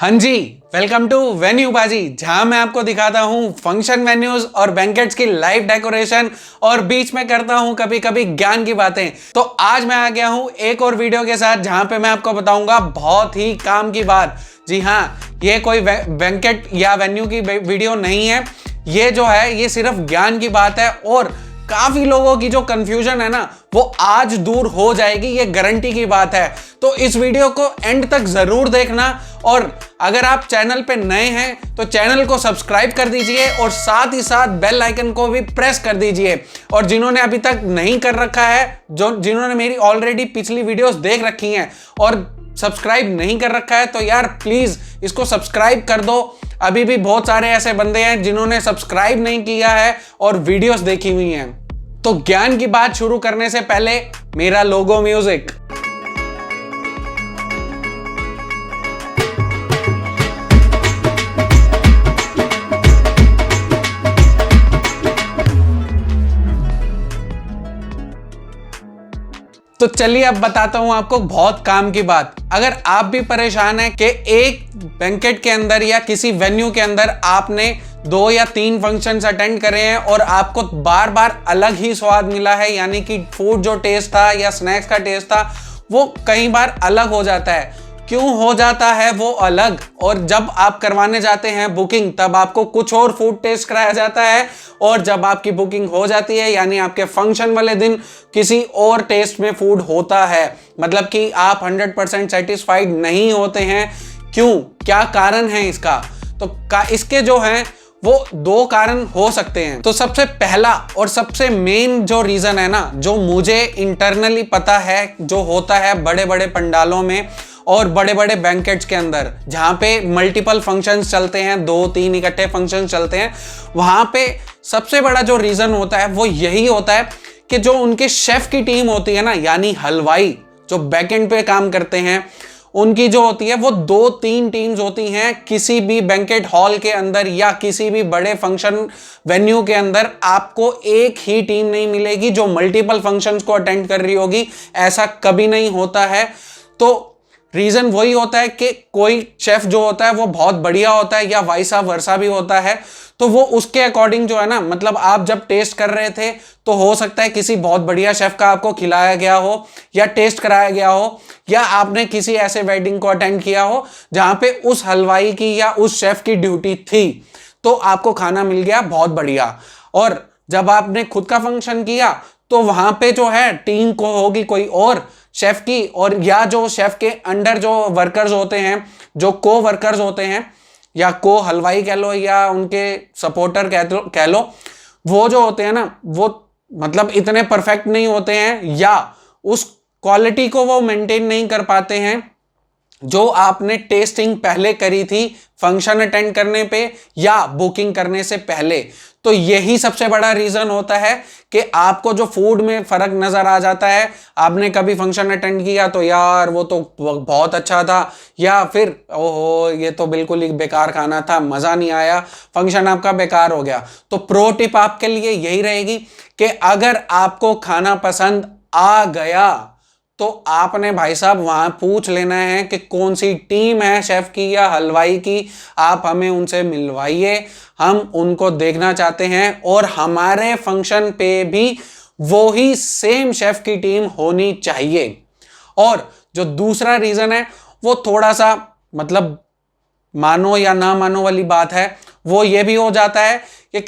हाँ जी, welcome to venue बाजी, जहां मैं आपको दिखाता हूं फंक्शन वेन्यूज और बैंकेट्स की लाइव डेकोरेशन और बीच में करता हूं कभी कभी ज्ञान की बातें। तो आज मैं आ गया हूं एक और वीडियो के साथ जहां पे मैं आपको बताऊंगा बहुत ही काम की बात। जी हाँ, ये कोई बैंकेट या वेन्यू की वीडियो नहीं है, ये जो है ये सिर्फ ज्ञान की बात है और काफी लोगों की जो कंफ्यूजन है ना वो आज दूर हो जाएगी, ये गारंटी की बात है। तो इस वीडियो को एंड तक जरूर देखना और अगर आप चैनल पे नए हैं तो चैनल को सब्सक्राइब कर दीजिए और साथ ही साथ बेल आइकन को भी प्रेस कर दीजिए। और जिन्होंने अभी तक नहीं कर रखा है, जिन्होंने मेरी ऑलरेडी पिछली वीडियोस देख रखी हैं और सब्सक्राइब नहीं कर रखा है तो यार प्लीज इसको सब्सक्राइब कर दो। अभी भी बहुत सारे ऐसे बंदे हैं जिन्होंने सब्सक्राइब नहीं किया है और वीडियोस देखी हुई हैं। तो ज्ञान की बात शुरू करने से पहले मेरा लोगो म्यूजिक। तो चलिए अब बताता हूं आपको बहुत काम की बात। अगर आप भी परेशान हैं कि एक बैंकेट के अंदर या किसी वेन्यू के अंदर आपने 2 या 3 फंक्शंस अटेंड करे हैं और आपको बार बार अलग ही स्वाद मिला है, यानी कि फूड जो टेस्ट था या स्नैक्स का टेस्ट था वो कई बार अलग हो जाता है। क्यों हो जाता है वो अलग? और जब आप करवाने जाते हैं बुकिंग तब आपको कुछ और फूड टेस्ट कराया जाता है और जब आपकी बुकिंग हो जाती है यानी आपके फंक्शन वाले दिन किसी और टेस्ट में फूड होता है, मतलब कि आप 100% सेटिस्फाइड नहीं होते हैं। क्यों, क्या कारण है इसका? तो इसके जो हैं वो 2 कारण हो सकते हैं। तो सबसे पहला और सबसे मेन जो रीजन है ना, जो मुझे इंटरनली पता है, जो होता है बड़े बड़े पंडालों में और बड़े बड़े बैंकेट्स के अंदर जहां पे मल्टीपल फंक्शंस चलते हैं, 2-3 इकट्ठे फंक्शंस चलते हैं, वहां पे सबसे बड़ा जो रीजन होता है वो यही होता है कि जो उनके शेफ की टीम होती है ना, यानी हलवाई जो बैकएंड पे काम करते हैं, उनकी जो होती है वो 2-3 टीम्स होती हैं। किसी भी बैंकेट हॉल के अंदर या किसी भी बड़े फंक्शन वेन्यू के अंदर आपको एक ही टीम नहीं मिलेगी जो मल्टीपल फंक्शंस को अटेंड कर रही होगी, ऐसा कभी नहीं होता है। तो रीजन वही होता है कि कोई शेफ जो होता है वो बहुत बढ़िया होता है या वाइसा वर्सा भी होता है, तो वो उसके अकॉर्डिंग जो है ना, मतलब आप जब टेस्ट कर रहे थे तो हो सकता है किसी बहुत बढ़िया शेफ का आपको खिलाया गया हो या टेस्ट कराया गया हो, या आपने किसी ऐसे वेडिंग को अटेंड किया हो जहां पे उस हलवाई की या उस शेफ की ड्यूटी थी, तो आपको खाना मिल गया बहुत बढ़िया। और जब आपने खुद का फंक्शन किया तो वहां पे जो है टीम को होगी कोई और शेफ की, और या जो शेफ के अंडर जो वर्कर्स होते हैं, जो को वर्कर्स होते हैं या को हलवाई कह लो या उनके सपोर्टर कह लो, वो जो होते हैं ना वो मतलब इतने परफेक्ट नहीं होते हैं या उस क्वालिटी को वो मेंटेन नहीं कर पाते हैं जो आपने टेस्टिंग पहले करी थी फंक्शन अटेंड करने पे या बुकिंग करने से पहले। तो यही सबसे बड़ा रीजन होता है कि आपको जो फूड में फर्क नजर आ जाता है। आपने कभी फंक्शन अटेंड किया तो यार वो तो बहुत अच्छा था, या फिर ओहो ये तो बिल्कुल ही बेकार खाना था, मजा नहीं आया, फंक्शन आपका बेकार हो गया। तो प्रो टिप आपके लिए यही रहेगी कि अगर आपको खाना पसंद आ गया तो आपने भाई साहब वहां पूछ लेना है कि कौन सी टीम है शेफ की या हलवाई की, आप हमें उनसे मिलवाइए, हम उनको देखना चाहते हैं। और हमारे फंक्शन पे भी वो ही सेम शेफ की टीम होनी चाहिए। और जो दूसरा रीजन है वो थोड़ा सा मतलब मानो या ना मानो वाली बात है, वो ये भी हो जाता है कि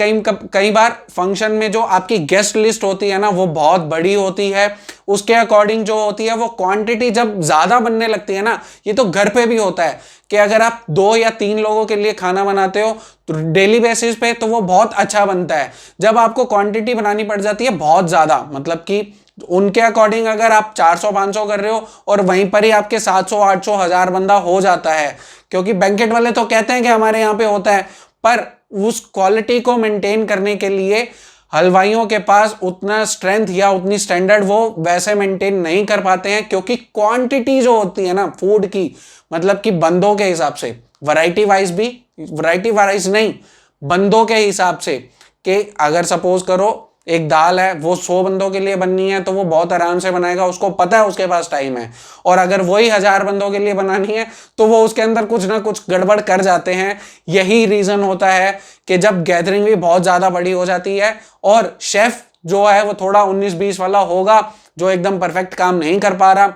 कई बार फंक्शन में जो आपकी गेस्ट लिस्ट होती है ना वो बहुत बड़ी होती है, उसके अकॉर्डिंग जो होती है वो क्वांटिटी जब ज्यादा बनने लगती है ना, ये तो घर पे भी होता है कि अगर आप 2 या 3 लोगों के लिए खाना बनाते हो तो डेली बेसिस पे तो वो बहुत अच्छा बनता है। जब आपको क्वांटिटी बनानी पड़ जाती है बहुत ज्यादा, मतलब कि उनके अकॉर्डिंग अगर आप 400-500 कर रहे हो और वहीं पर ही आपके 700-800-1000 बंदा हो जाता है, क्योंकि बैंकेट वाले तो कहते हैं कि हमारे यहाँ पे होता है, पर उस क्वालिटी को मेंटेन करने के लिए हलवाइयों के पास उतना स्ट्रेंथ या उतनी स्टैंडर्ड वो वैसे मेंटेन नहीं कर पाते हैं, क्योंकि क्वांटिटी जो होती है ना फूड की, मतलब कि बंदों के हिसाब से, वैरायटी वाइज नहीं, बंदों के हिसाब से, कि अगर सपोज करो एक दाल है वो 100 बंदों के लिए बननी है तो वो बहुत आराम से बनाएगा, उसको पता है उसके पास टाइम है। और अगर वही 1000 बंदों के लिए बनानी है तो वो उसके अंदर कुछ ना कुछ गड़बड़ कर जाते हैं। यही रीजन होता है कि जब गैदरिंग भी बहुत ज्यादा बड़ी हो जाती है और शेफ जो है वो थोड़ा 19-20 वाला होगा, जो एकदम परफेक्ट काम नहीं कर पा रहा,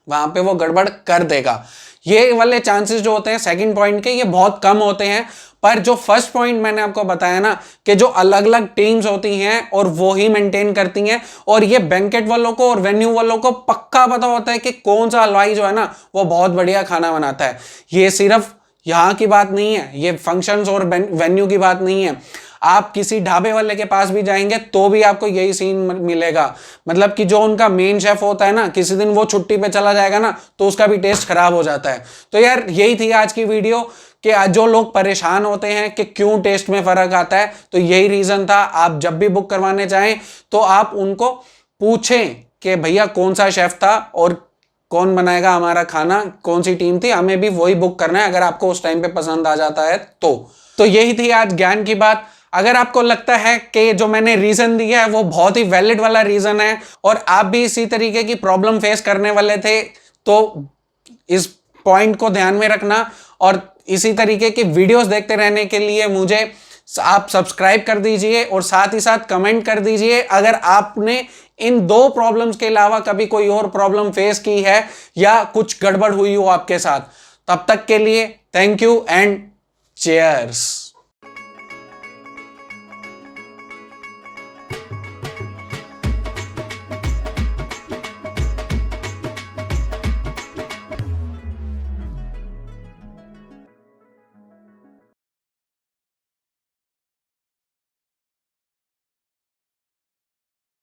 वहां पे वो गड़बड़ कर देगा। ये वाले चांसेस जो होते हैं सेकंड पॉइंट के, ये बहुत कम होते हैं। पर जो फर्स्ट पॉइंट मैंने आपको बताया ना कि जो अलग अलग टीम्स होती हैं और वो ही मेंटेन करती हैं, और ये बैंकेट वालों को और वेन्यू वालों को पक्का पता होता है कि कौन सा हलवाई जो है ना वो बहुत बढ़िया खाना बनाता है। ये सिर्फ यहाँ की बात नहीं है, ये फंक्शंस और वेन्यू की बात नहीं है। आप किसी ढाबे वाले के पास भी जाएंगे तो भी आपको यही सीन मिलेगा। मतलब कि जो उनका मेन शेफ होता है ना, किसी दिन वो छुट्टी पे चला जाएगा ना तो उसका भी टेस्ट खराब हो जाता है। तो यार यही थी आज की वीडियो कि आज जो लोग परेशान होते हैं कि क्यों टेस्ट में फर्क आता है, तो यही रीजन था। आप जब भी बुक करवाने चाहें तो आप उनको पूछें कि भैया कौन सा शेफ था और कौन बनाएगा हमारा खाना, कौन सी टीम थी, हमें भी वही बुक करना है अगर आपको उस टाइम पे पसंद आ जाता है तो यही थी आज ज्ञान की बात। अगर आपको लगता है कि जो मैंने रीजन दिया है वो बहुत ही वैलिड वाला रीजन है और आप भी इसी तरीके की प्रॉब्लम फेस करने वाले थे, तो इस पॉइंट को ध्यान में रखना और इसी तरीके की वीडियोस देखते रहने के लिए मुझे आप सब्सक्राइब कर दीजिए और साथ ही साथ कमेंट कर दीजिए अगर आपने इन 2 प्रॉब्लम्स के अलावा कभी कोई और प्रॉब्लम फेस की है या कुछ गड़बड़ हुई हो आपके साथ। तब तक के लिए थैंक यू एंड चीयर्स।